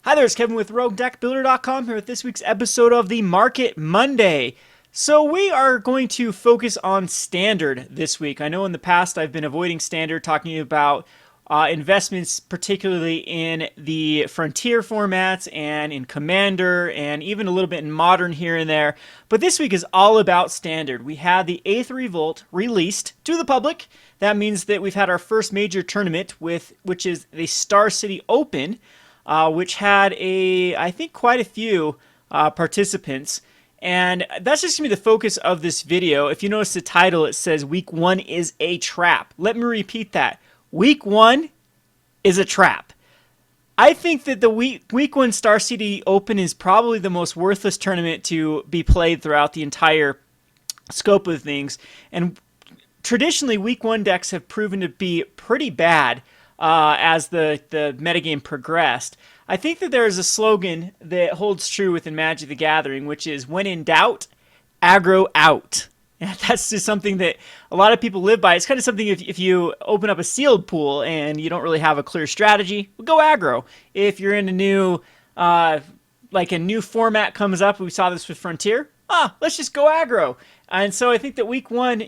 Hi there, it's Kevin with RogueDeckBuilder.com here with this week's episode of the Market Monday. So we are going to focus on Standard this week. I know in the past I've been avoiding Standard, talking about investments particularly in the Frontier formats and in Commander and even a little bit in Modern here and there. But this week is all about Standard. We had the 8th Revolt released to the public. That means that we've had our first major tournament, which is the Star City Open, which had I think quite a few participants. And that's just going to be the focus of this video. If you notice the title, it says Week 1 is a trap. Let me repeat that. Week 1 is a trap. I think that the week 1 Star City Open is probably the most worthless tournament to be played throughout the entire scope of things. And traditionally, Week 1 decks have proven to be pretty bad as the metagame progressed. I think that there is a slogan that holds true within Magic the Gathering, which is, when in doubt, aggro out. And that's just something that a lot of people live by. It's kind of something if you open up a sealed pool and you don't really have a clear strategy, well, go aggro. If you're in a new, like a new format comes up, we saw this with Frontier, let's just go aggro. And so I think that week 1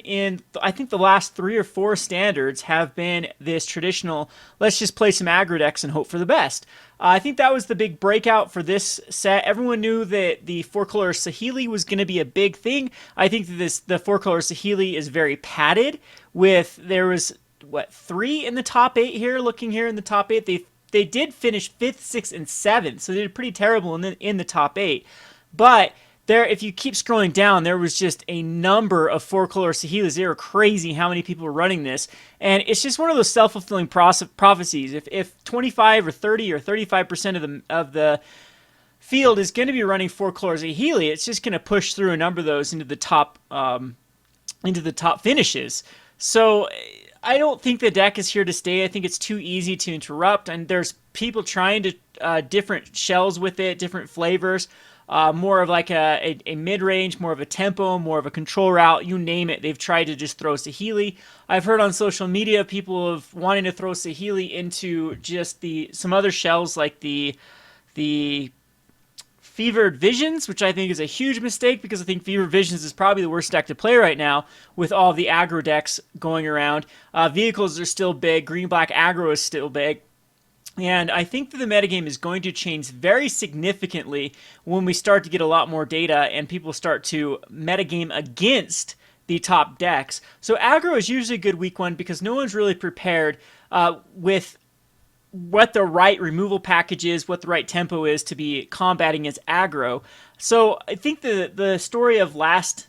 I think the last 3 or 4 standards have been this traditional, let's just play some aggro decks and hope for the best. I think that was the big breakout for this set. Everyone knew that the 4-color Saheeli was going to be a big thing. I think that the 4-color Saheeli is very padded there was, 3 in the top 8 here, looking here in the top 8. They did finish 5th, 6th, and 7th, so they did pretty terrible in the top 8. But if you keep scrolling down, there was just a number of 4-color Saheelis. They were crazy how many people were running this. And it's just one of those self-fulfilling prophecies. If 25 or 30 or 35% of the field is going to be running 4-color Saheeli, it's just going to push through a number of those into the top finishes. So I don't think the deck is here to stay. I think it's too easy to interrupt. And there's people trying to different shells with it, different flavors. More of like a mid-range, more of a tempo, more of a control route, you name it. They've tried to just throw Saheeli. I've heard on social media people of wanting to throw Saheeli into just some other shells like the Fevered Visions, which I think is a huge mistake because I think Fevered Visions is probably the worst deck to play right now with all the aggro decks going around. Vehicles are still big. Green-black aggro is still big. And I think that the metagame is going to change very significantly when we start to get a lot more data and people start to metagame against the top decks. So aggro is usually a good week 1 because no one's really prepared with what the right removal package is, what the right tempo is to be combating against aggro. So I think the story of last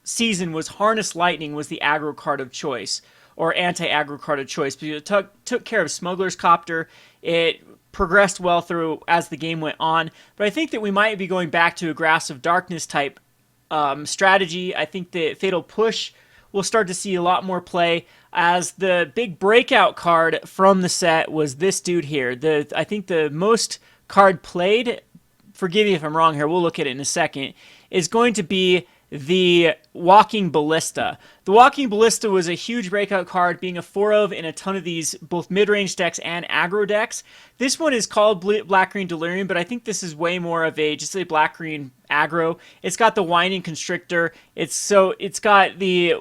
season was Harness Lightning was the aggro card of choice, or anti-aggro card of choice, because it took care of Smuggler's Copter. It progressed well through as the game went on, but I think that we might be going back to a Grasp of Darkness type strategy. I think that Fatal Push will start to see a lot more play, as the big breakout card from the set was this dude here. I think the most card played, forgive me if I'm wrong here, we'll look at it in a second, is going to be the Walking Ballista. The Walking Ballista was a huge breakout card, being a 4 of in a ton of these both mid-range decks and aggro decks. This one is called Black-Green Delirium, but I think this is way more of just a Black-Green aggro. It's got the Winding Constrictor. It's got the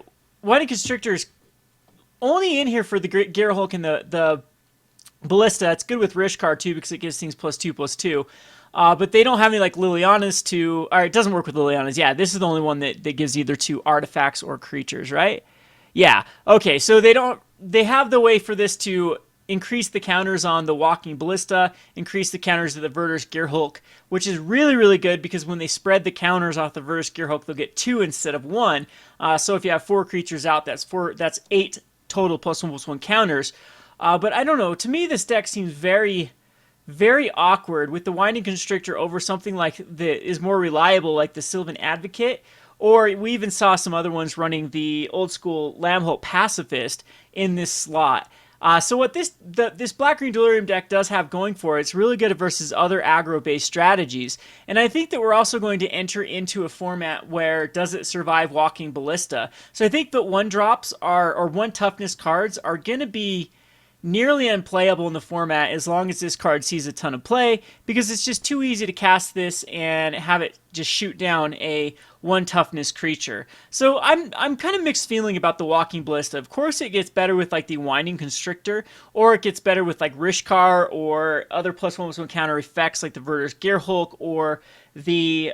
Winding Constrictor is only in here for the Gearhulk and the Ballista. It's good with Rishkar too because it gives things +2/+2. But they don't have any like Liliana's it doesn't work with Liliana's. Yeah, this is the only one that gives either 2 artifacts or creatures, right? Yeah, okay, so they have the way for this to increase the counters on the Walking Ballista, increase the counters of the Verdur's Gearhulk, which is really, really good because when they spread the counters off the Verdur's Gearhulk, they'll get 2 instead of 1. So if you have 4 creatures out, that's 8 total +1/+1 counters. But I don't know, to me this deck seems very, very awkward with the Winding Constrictor over something like is more reliable, like the Sylvan Advocate, or we even saw some other ones running the old school Lambholt Pacifist in this slot. So what this Black-Green Delirium deck does have going for it, it's really good versus other aggro-based strategies. And I think that we're also going to enter into a format where does it survive Walking Ballista? So I think that 1-drops or 1 toughness cards are going to be nearly unplayable in the format as long as this card sees a ton of play, because it's just too easy to cast this and have it just shoot down a 1 toughness creature. So I'm kind of mixed feeling about the Walking Ballista. Of course it gets better with like the Winding Constrictor, or it gets better with like Rishkar or other +1/+1 counter effects like the Verder's Gearhulk or the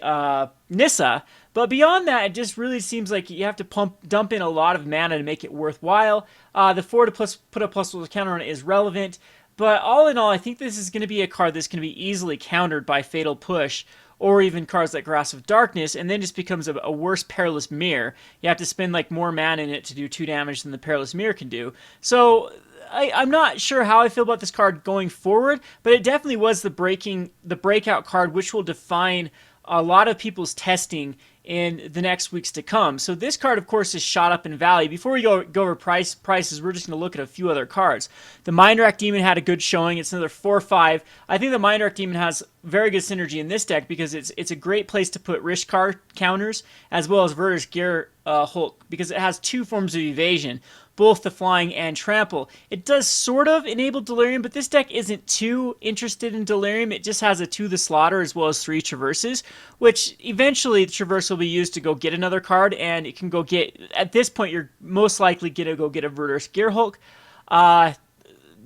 Nissa. But beyond that, it just really seems like you have to dump in a lot of mana to make it worthwhile. The 4 to put a +1 counter on it is relevant. But all in all, I think this is going to be a card that's going to be easily countered by Fatal Push, or even cards like Grasp of Darkness, and then just becomes a worse Perilous Mirror. You have to spend like more mana in it to do 2 damage than the Perilous Mirror can do. So I'm not sure how I feel about this card going forward, but it definitely was the breakout card, which will define a lot of people's testing in the next weeks to come. So this card, of course, is shot up in value. Before we go over prices, we're just going to look at a few other cards. The Mindwrack Demon had a good showing. It's another 4/5. I think the Mindwrack Demon has very good synergy in this deck because it's a great place to put Rishkar counters as well as Verder's Gearhulk, because it has 2 forms of evasion, both the flying and trample. It does sort of enable Delirium, but this deck isn't too interested in Delirium. It just has a To the Slaughter as well as 3 traverses, which eventually the traverse will be used to go get another card, and it can go get, at this point, you're most likely going to go get a Verder's Gearhulk.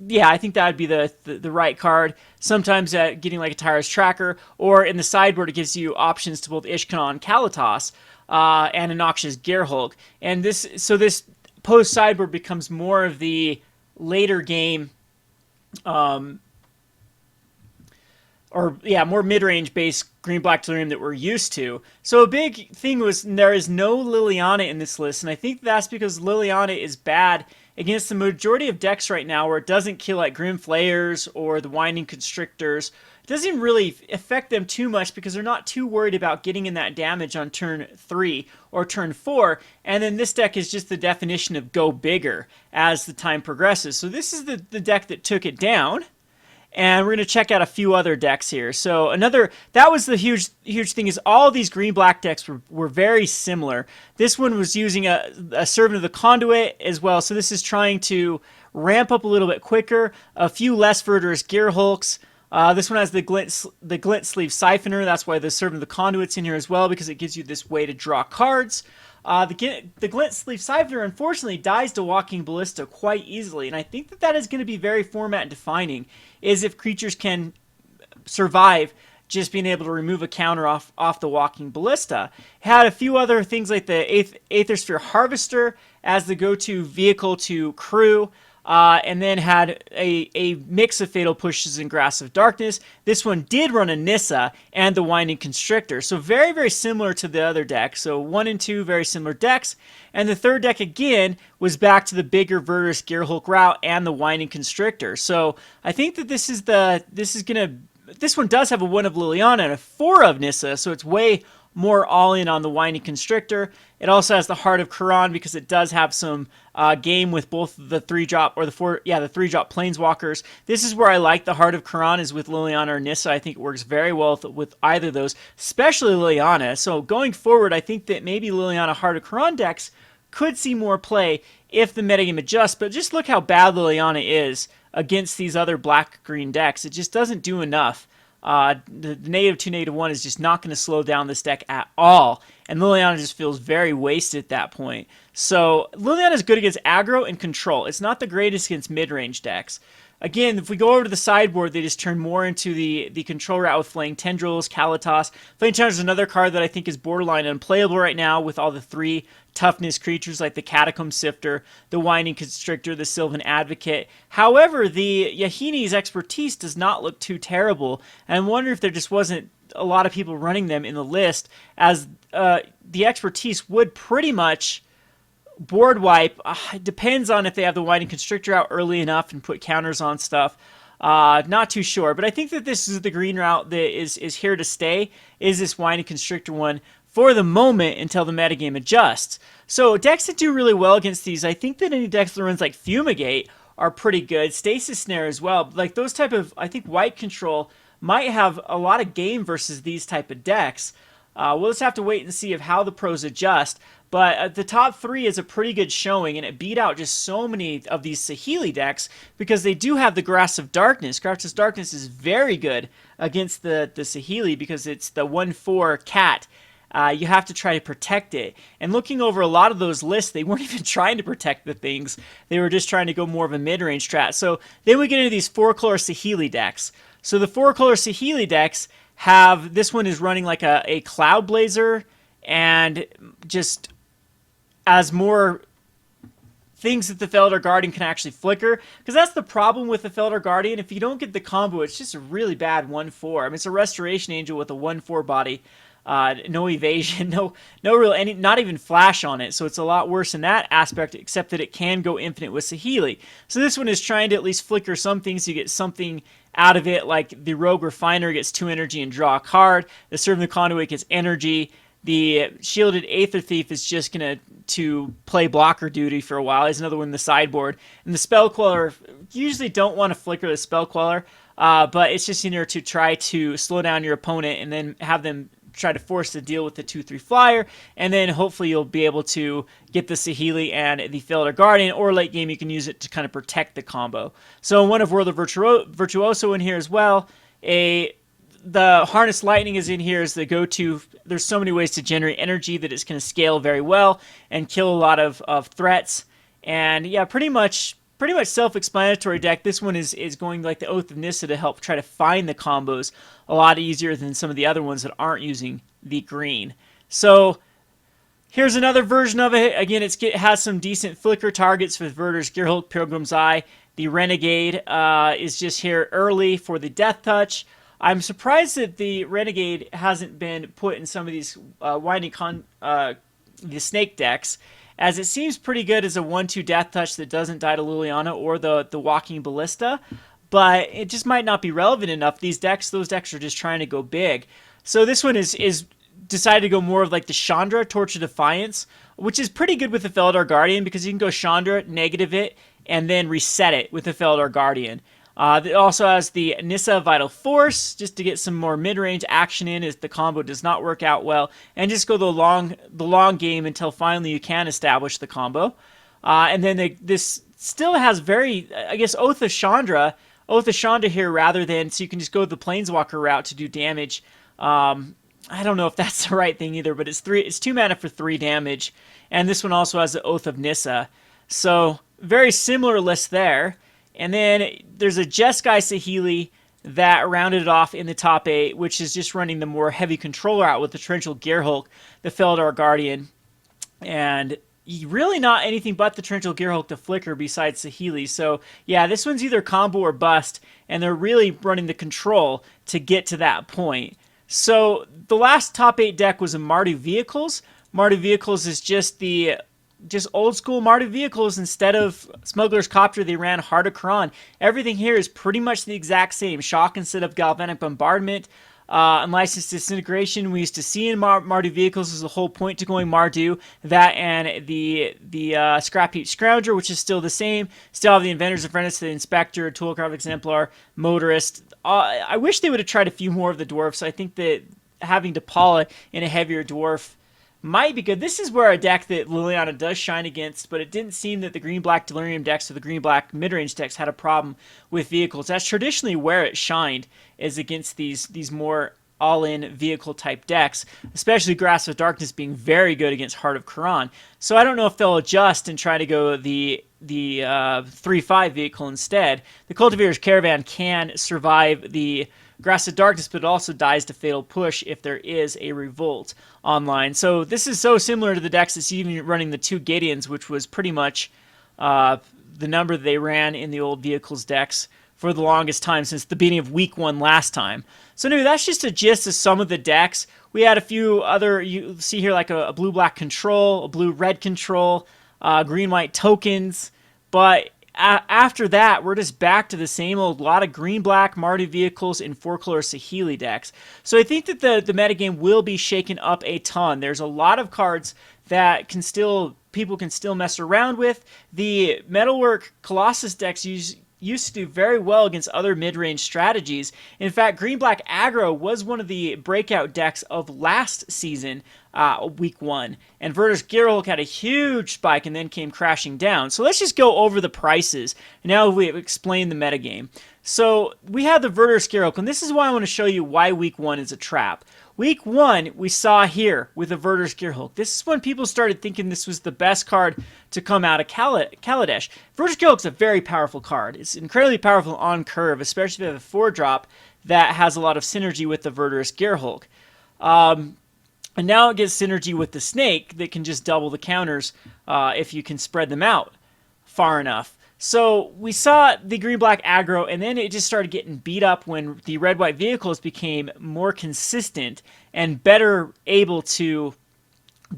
Yeah, I think that would be the right card. Sometimes getting like a Tyra's Tracker, or in the sideboard, it gives you options to both Ishkanah and Kalatas, and a Noxious Gearhulk. And this post sideboard becomes more of the later game, more mid-range based green-black Delirium that we're used to. So a big thing was there is no Liliana in this list, and I think that's because Liliana is bad against the majority of decks right now where it doesn't kill like Grim Flayers or the Winding Constrictors. It doesn't really affect them too much because they're not too worried about getting in that damage on turn 3 or turn 4. And then this deck is just the definition of go bigger as the time progresses. So this is the deck that took it down. And we're going to check out a few other decks here. So that was the huge thing, is all these green-black decks were very similar. This one was using a Servant of the Conduit as well. So this is trying to ramp up a little bit quicker. A few less Verder's Gearhulks. This one has the Glint Sleeve Siphoner. That's why the Servant of the Conduit's in here as well, because it gives you this way to draw cards. The Glint Sleeve Siphoner, unfortunately, dies to Walking Ballista quite easily, and I think that is going to be very format defining, is if creatures can survive just being able to remove a counter off the Walking Ballista. It had a few other things like the Aethersphere Harvester as the go-to vehicle to crew, and then had a mix of Fatal Pushes and Grasp of Darkness. This one did run a Nissa and the Winding Constrictor, so very, very similar to the other deck. So 1 and 2, very similar decks. And the third deck, again, was back to the bigger Verder's Gearhulk route and the Winding Constrictor. So I think that this one does have a 1 of Liliana and a 4 of Nissa, so it's way more all-in on the Winding Constrictor. It also has the Heart of Quran because it does have some game with both the 3-drop or the 3-drop Planeswalkers. This is where I like the Heart of Quran, is with Liliana or Nissa. I think it works very well with either of those, especially Liliana. So going forward, I think that maybe Liliana Heart of Quran decks could see more play if the metagame adjusts, but just look how bad Liliana is against these other black-green decks. It just doesn't do enough. The -2, -1 is just not going to slow down this deck at all, and Liliana just feels very wasted at that point. So Liliana is good against aggro and control. It's not the greatest against mid-range decks. Again, if we go over to the sideboard, they just turn more into the control route with Flaying Tendrils, Kalatas. Flaying Tendrils is another card that I think is borderline unplayable right now with all the 3 toughness creatures like the Catacomb Sifter, the Winding Constrictor, the Sylvan Advocate. However, the Yahini's Expertise does not look too terrible, and I wonder if there just wasn't a lot of people running them in the list, as the Expertise would pretty much board wipe. It depends on if they have the Winding Constrictor out early enough and put counters on stuff. Not too sure, but I think that this is the green route that is here to stay, is this Winding Constrictor one for the moment until the metagame adjusts. So decks that do really well against these, I think that any decks that runs like Fumigate are pretty good. Stasis Snare as well. Like those type of, I think white control might have a lot of game versus these type of decks. We'll just have to wait and see of how the pros adjust. But the top three is a pretty good showing, and it beat out just so many of these Saheeli decks because they do have the Grasp of Darkness. Grasp of Darkness is very good against the Saheeli because it's the 1/4 cat. You have to try to protect it. And looking over a lot of those lists, they weren't even trying to protect the things. They were just trying to go more of a mid-range strat. So then we get into these 4-color Saheeli decks. So the 4-color Saheeli decks have, this one is running like a Cloud Blazer, and just as more things that the Felidar Guardian can actually flicker, because that's the problem with the Felidar Guardian. If you don't get the combo, it's just a really bad 1/4. I mean, it's a Restoration Angel with a 1/4 body. No evasion, no real, not even flash on it. So it's a lot worse in that aspect, except that it can go infinite with Saheeli. So this one is trying to at least flicker some things. You get something out of it, like the Rogue Refiner gets 2 energy and draw a card. The Servant Conduit gets energy. The Shielded Aether Thief is just going to play blocker duty for a while. There's another one in the sideboard. And the Spell Queller, usually don't want to flicker the Spell Queller, but it's just in there to try to slow down your opponent and then have them try to force the deal with the 2/3 flyer, and then hopefully you'll be able to get the Saheeli and the Felidar Guardian, or late game you can use it to kind of protect the combo. So one of World of Virtuoso in here as well. The Harness Lightning is in here as the go-to. There's so many ways to generate energy that it's going to scale very well and kill a lot of threats. And yeah, pretty much self-explanatory deck. This one is going like the Oath of Nissa to help try to find the combos a lot easier than some of the other ones that aren't using the green. So here's another version of it. Again, it has some decent flicker targets with Verder's Gearhulk, Pilgrim's Eye. The Renegade is just here early for the Death Touch. I'm surprised that the Renegade hasn't been put in some of these the Snake decks, as it seems pretty good as a 1/2 Death Touch that doesn't die to Liliana or the Walking Ballista, but it just might not be relevant enough. Those decks are just trying to go big. So this one is decided to go more of like the Chandra, Torch of Defiance, which is pretty good with the Felidar Guardian because you can go Chandra, negative it, and then reset it with the Felidar Guardian. It also has the Nissa Vital Force, just to get some more mid-range action in if the combo does not work out well, and just go the long game until finally you can establish the combo. And then this still has very, I guess, Oath of Chandra here rather than, so you can just go the Planeswalker route to do damage. I don't know if that's the right thing either, but it's 2 mana for 3 damage, and this one also has the Oath of Nissa. So very similar list there. And then there's a Jeskai Saheeli that rounded it off in the top 8, which is just running the more heavy controller out with the Torrential Gearhulk, the Felidar Guardian, and really not anything but the Torrential Gearhulk to flicker besides Saheeli. So yeah, this one's either combo or bust, and they're really running the control to get to that point. So the last top 8 deck was a Marta Vehicles. Marta Vehicles is just old school Marta Vehicles. Instead of Smuggler's Copter, they ran Heart of Khorne. Everything here is pretty much the exact same. Shock instead of Galvanic Bombardment. Unlicensed Disintegration we used to see in Marta Vehicles is the whole point to going Mardu. That and the Scrap Heap Scrounger, which is still the same. Still have the Inventor's Apprentice, the Inspector, Toolcraft Exemplar, Motorist. I wish they would have tried a few more of the dwarfs. I think that having Depala in a heavier dwarf might be good. This is where a deck that Liliana does shine against, but it didn't seem that the green-black Delirium decks or the green-black mid-range decks had a problem with vehicles. That's traditionally where it shined, is against these more all-in vehicle-type decks, especially Grasp of Darkness being very good against Heart of Khorne. So I don't know if they'll adjust and try to go the 3/5 vehicle instead. The Cultivator's Caravan can survive the Grasp of Darkness, but it also dies to Fatal Push if there is a Revolt online. So this is so similar to the decks that's even running the 2 Gideons, which was pretty much the number they ran in the old Vehicles decks for the longest time since the beginning of week 1 last time. So anyway, that's just a gist of some of the decks. We had a few other, you see here, like a blue-black control, a blue-red control, green-white tokens, but after that, we're just back to the same old lot of green-black Marta Vehicles and 4-color Saheeli decks. So I think that the metagame will be shaken up a ton. There's a lot of cards that people can still mess around with. The Metalwork Colossus decks used to do very well against other mid-range strategies. In fact, green-black aggro was one of the breakout decks of last season, week 1. And Verder's Gearhulk had a huge spike and then came crashing down. So let's just go over the prices. Now we explain the metagame. So we have the Verder's Gearhulk, and this is why I want to show you why week 1 is a trap. Week 1, we saw here with the Verder's Gearhulk. This is when people started thinking this was the best card to come out of Kaladesh. Verder's Gearhulk is a very powerful card. It's incredibly powerful on curve, especially if you have a 4-drop that has a lot of synergy with the Verder's Gearhulk. And now it gets synergy with the Snake that can just double the counters if you can spread them out far enough. So we saw the green-black aggro, and then it just started getting beat up when the red-white vehicles became more consistent and better able to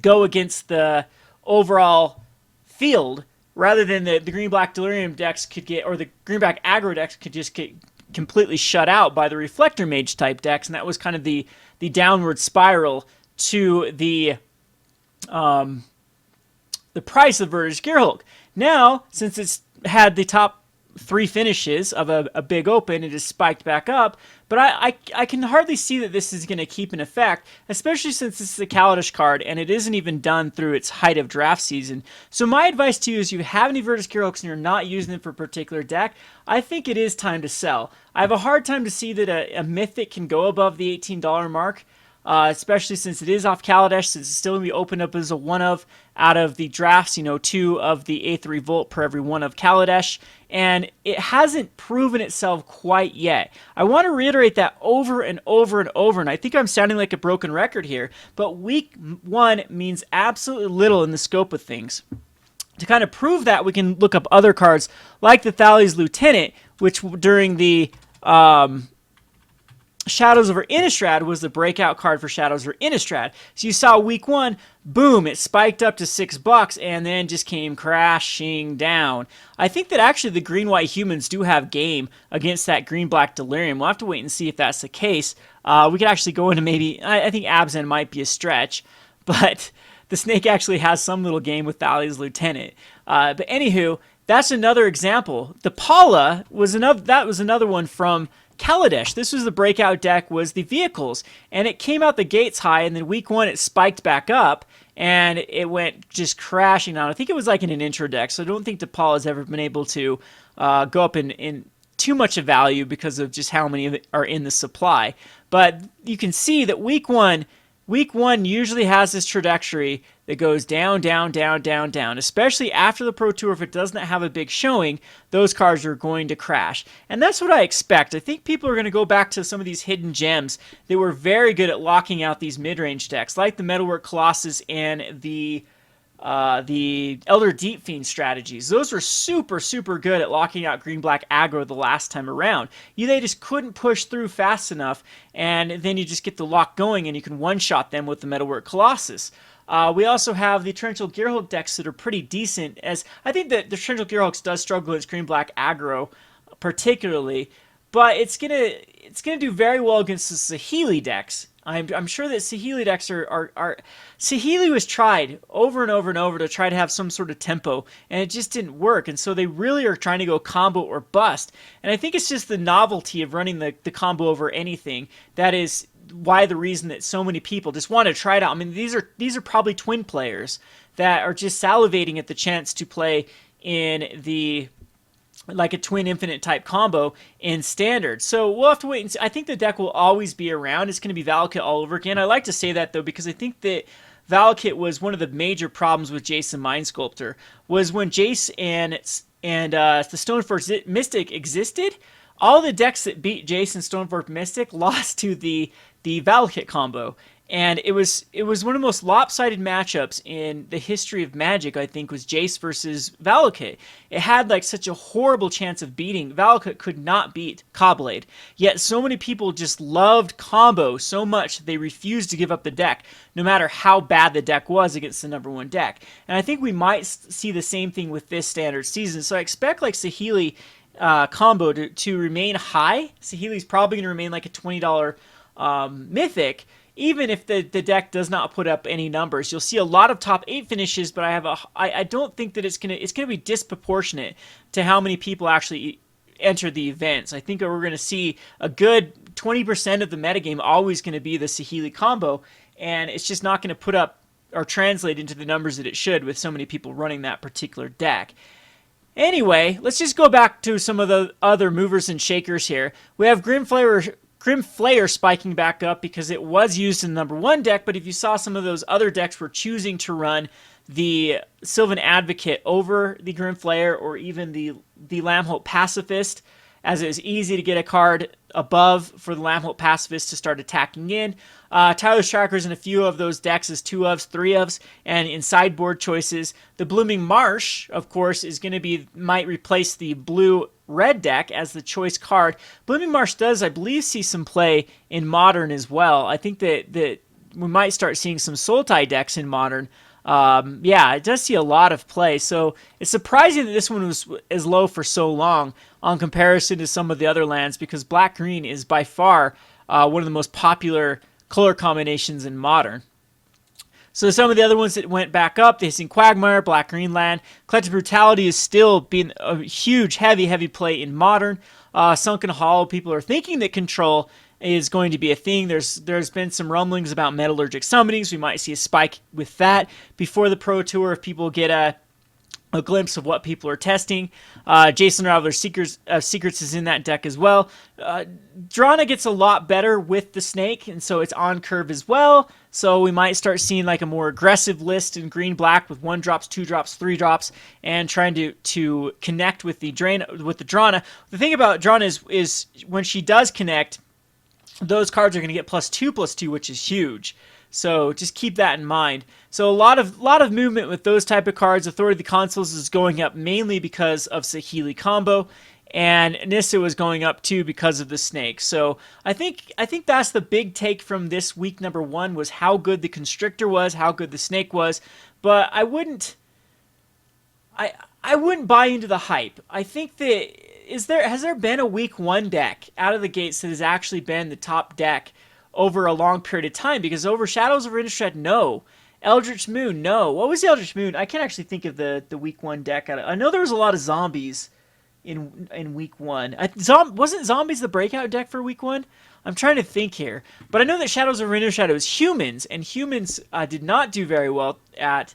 go against the overall field, rather than the green-black Delirium decks could get, or the green-black aggro decks could just get completely shut out by the Reflector Mage type decks, and that was kind of the downward spiral to the price of Verder's Gearhulk. Now, since it's had the top 3 finishes of a big open, it has spiked back up, but I can hardly see that this is going to keep an effect, especially since this is a Kaladesh card and it isn't even done through its height of draft season. So my advice to you is, if you have any Verder's Gearhulks and you're not using them for a particular deck, I think it is time to sell. I have a hard time to see that a Mythic can go above the $18 mark. Especially since it is off Kaladesh, since it's still going to be opened up as a 1-of out of the drafts, 2 of the Aether Revolt per every 1 of Kaladesh, and it hasn't proven itself quite yet. I want to reiterate that over and over and over, and I think I'm sounding like a broken record here, but week 1 means absolutely little in the scope of things. To kind of prove that, we can look up other cards like the Thales Lieutenant, which during the Shadows over Innistrad was the breakout card for Shadows over Innistrad. So you saw week 1, boom, it spiked up to $6 and then just came crashing down. I think that actually the green-white humans do have game against that green-black Delirium. We'll have to wait and see if that's the case. We could actually go into maybe, I think Abzan might be a stretch, but the Snake actually has some little game with Thales Lieutenant. But anywho, that's another example. The Paula was another one from Kaladesh. This was the breakout deck, was the vehicles, and it came out the gates high, and then week 1 it spiked back up and it went just crashing down. I think it was like in an intro deck, so I don't think DePaul has ever been able to go up in too much of value because of just how many are in the supply. But you can see that week one usually has this trajectory that goes down, down, down, down, down. Especially after the Pro Tour, if it doesn't have a big showing, those cards are going to crash. And that's what I expect. I think people are going to go back to some of these hidden gems that were very good at locking out these mid-range decks, like the Metalwork Colossus and the Elder Deep Fiend strategies. Those were super, super good at locking out green-black aggro the last time around. They just couldn't push through fast enough, and then you just get the lock going, and you can one-shot them with the Metalwork Colossus. We also have the Torrential Gearhulk decks that are pretty decent, as I think that the Torrential Gearhulks does struggle against green-black aggro, particularly, but it's gonna do very well against the Saheeli decks. I'm sure that Saheeli decks are Saheeli was tried over and over and over to try to have some sort of tempo, and it just didn't work, and so they really are trying to go combo or bust. And I think it's just the novelty of running the combo over anything that is why the reason that so many people just want to try it out. I mean, these are probably twin players that are just salivating at the chance to play in the like a twin infinite type combo in standard. So we'll have to wait and see. I think the deck will always be around. It's going to be Valakut all over again. I like to say that though, because I think that Valakut was one of the major problems with Jace and Mind Sculptor, was when Jace and the Stoneforge Mystic existed, all the decks that beat Jace and Stoneforge Mystic lost to the Valakut combo. And it was one of the most lopsided matchups in the history of Magic, I think, was Jace versus Valakut. It had like such a horrible chance of beating. Valakut could not beat Caw-Blade. Yet so many people just loved combo so much they refused to give up the deck, no matter how bad the deck was against the number one deck. And I think we might see the same thing with this standard season. So I expect like Saheeli combo to remain high. Saheeli's probably going to remain like a $20 Mythic, even if the deck does not put up any numbers. You'll see a lot of top 8 finishes, but I don't think that it's gonna be disproportionate to how many people actually enter the events. I think we're going to see a good 20% of the metagame always going to be the Saheeli combo, and it's just not going to put up or translate into the numbers that it should with so many people running that particular deck. Anyway, let's just go back to some of the other movers and shakers here. We have Grim Flayer spiking back up because it was used in the number 1 deck, but if you saw some of those other decks were choosing to run the Sylvan Advocate over the Grim Flayer or even the Lambholt Pacifist, as it was easy to get a card above for the Lambholt Pacifist to start attacking in. Tyler's Trackers in a few of those decks is 2-ofs, 3-ofs, and in sideboard choices, the Blooming Marsh, of course, is going to might replace the blue-red deck as the choice card. Blooming Marsh does, I believe, see some play in Modern as well. I think that we might start seeing some Sultai decks in Modern. Yeah, it does see a lot of play, so it's surprising that this one was as low for so long on comparison to some of the other lands, because black-green is by far one of the most popular color combinations in Modern. So some of the other ones that went back up, the Hissing Quagmire, black-green land. Collective Brutality is still being a huge, heavy play in Modern. Sunken Hollow, people are thinking that Control is going to be a thing. There's been some rumblings about Metallurgic Summonings. We might see a spike with that before the Pro Tour if people get a glimpse of what people are testing. Jason Raveler's Secrets is in that deck as well. Drana gets a lot better with the Snake, and so it's on curve as well. So we might start seeing like a more aggressive list in green-black with 1-drops, 2-drops, 3-drops, and trying to connect with the Drana. The thing about Drana is when she does connect, those cards are going to get +2/+2, which is huge. So just keep that in mind. So a lot of movement with those type of cards. Authority of the Consuls is going up mainly because of Saheeli combo, and Nissa was going up too because of the Snake. So I think that's the big take from this week number 1 was how good the Constrictor was, how good the Snake was. But I wouldn't buy into the hype. I think that has there been a week 1 deck out of the gates that has actually been the top deck over a long period of time? Because over Shadows over Innistrad, no. Eldritch Moon, no. What was the Eldritch Moon? I can't actually think of the week 1 deck. I know there was a lot of zombies in week 1. Wasn't zombies the breakout deck for week 1? I'm trying to think here. But I know that Shadows over Innistrad was humans, and humans did not do very well at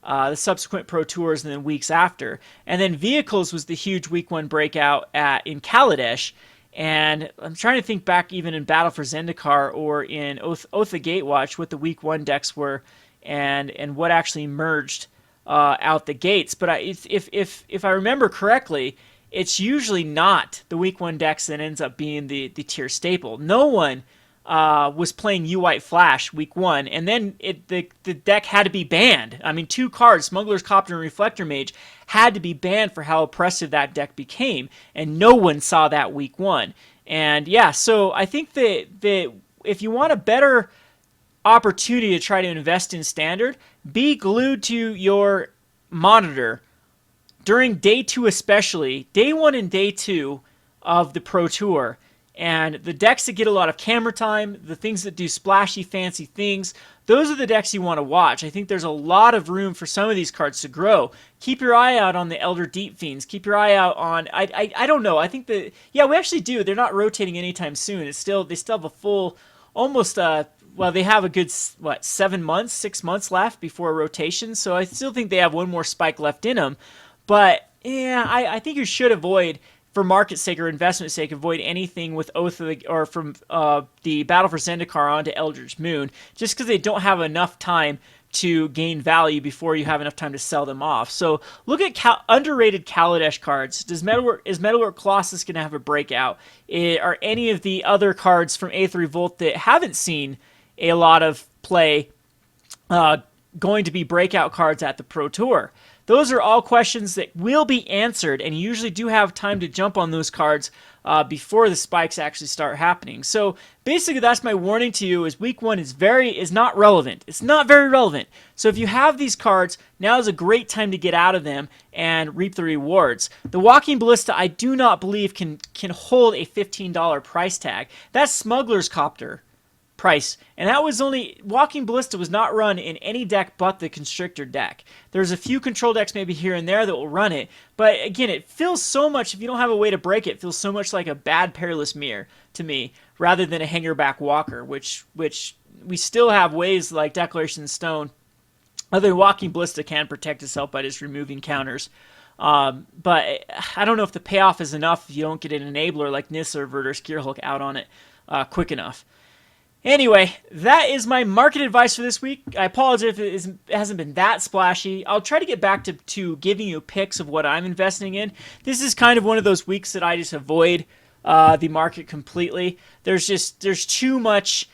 the subsequent Pro Tours and then weeks after. And then Vehicles was the huge week 1 breakout in Kaladesh. And I'm trying to think back even in Battle for Zendikar or in Oath of Gatewatch what the week 1 decks were and what actually emerged out the gates. But if I remember correctly, it's usually not the week 1 decks that ends up being the tier staple. No one was playing U-White Flash week 1, and then the deck had to be banned. I mean, 2 cards, Smuggler's Copter and Reflector Mage, had to be banned for how oppressive that deck became, and no one saw that week 1. And yeah, so I think that if you want a better opportunity to try to invest in Standard, be glued to your monitor during day 2 especially, day 1 and day 2 of the Pro Tour. And the decks that get a lot of camera time, the things that do splashy, fancy things, those are the decks you want to watch. I think there's a lot of room for some of these cards to grow. Keep your eye out on the Elder Deep Fiends. Keep your eye out on... I don't know. I think that... Yeah, we actually do. They're not rotating anytime soon. They still have a full... Almost... well, they have a good, 6 months left before a rotation. So I still think they have one more spike left in them. But, yeah, I think you should avoid... For market sake or investment sake, avoid anything with or from the Battle for Zendikar onto Eldritch Moon, just because they don't have enough time to gain value before you have enough time to sell them off. So look at underrated Kaladesh cards. Is Metalwork Colossus going to have a breakout? Are any of the other cards from Aether Revolt that haven't seen a lot of play going to be breakout cards at the Pro Tour? Those are all questions that will be answered, and you usually do have time to jump on those cards before the spikes actually start happening. So basically, that's my warning to you: is week 1 is not relevant. It's not very relevant. So if you have these cards, now is a great time to get out of them and reap the rewards. The Walking Ballista, I do not believe can hold a $15 price tag. That's Smuggler's Copter. price. And that was only, Walking Ballista was not run in any deck but the Constrictor deck. There's a few control decks maybe here and there that will run it, but again, it feels so much, if you don't have a way to break it, it feels so much like a bad Perilous Mirror to me, rather than a Hangerback Walker, which we still have ways like Declaration in Stone. Other than Walking Ballista can protect itself by just removing counters. But I don't know if the payoff is enough if you don't get an enabler like Nissa or Verter Skierhulk out on it quick enough. Anyway, that is my market advice for this week. I apologize if it hasn't been that splashy. I'll try to get back to giving you picks of what I'm investing in. This is kind of one of those weeks that I just avoid the market completely. There's too much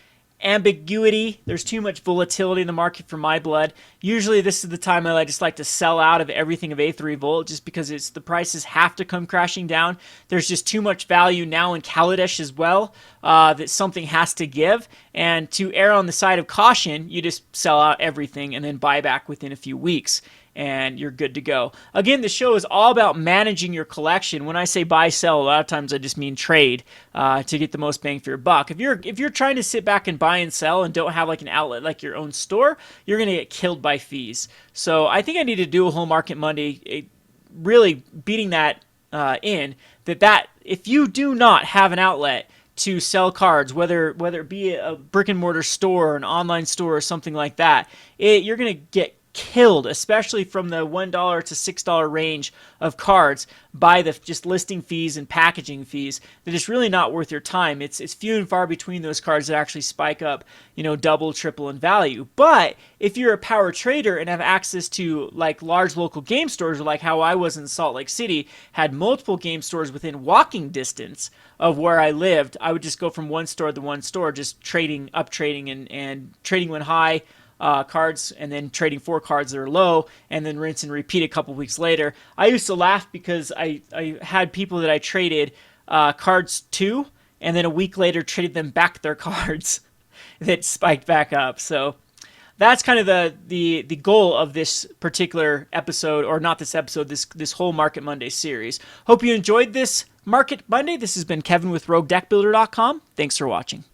ambiguity. There's too much volatility in the market for my blood. Usually this is the time I just like to sell out of everything of A3 Volt, just because the prices have to come crashing down. There's just too much value now in Kaladesh as well, that something has to give. And to err on the side of caution, you just sell out everything and then buy back within a few weeks, and you're good to go. Again, the show is all about managing your collection. When I say buy, sell, a lot of times I just mean trade to get the most bang for your buck. If you're trying to sit back and buy and sell and don't have like an outlet like your own store, you're going to get killed by fees. So I think I need to do a whole Market Monday, really beating that in, that if you do not have an outlet to sell cards, whether it be a brick and mortar store or an online store or something like that, you're going to get killed, especially from the $1 to $6 range of cards, by the just listing fees and packaging fees. That it's really not worth your time. It's few and far between those cards that actually spike up, double, triple in value. But if you're a power trader and have access to like large local game stores, or like how I was in Salt Lake City, had multiple game stores within walking distance of where I lived, I would just go from one store to one store, just up trading and trading when high, cards, and then trading 4 cards that are low, and then rinse and repeat a couple weeks later. I used to laugh because I had people that I traded cards to, and then a week later traded them back their cards that spiked back up. So that's kind of the goal of this particular episode, or not this episode, this whole Market Monday series. Hope you enjoyed this Market Monday. This has been Kevin with RogueDeckBuilder.com. Thanks for watching.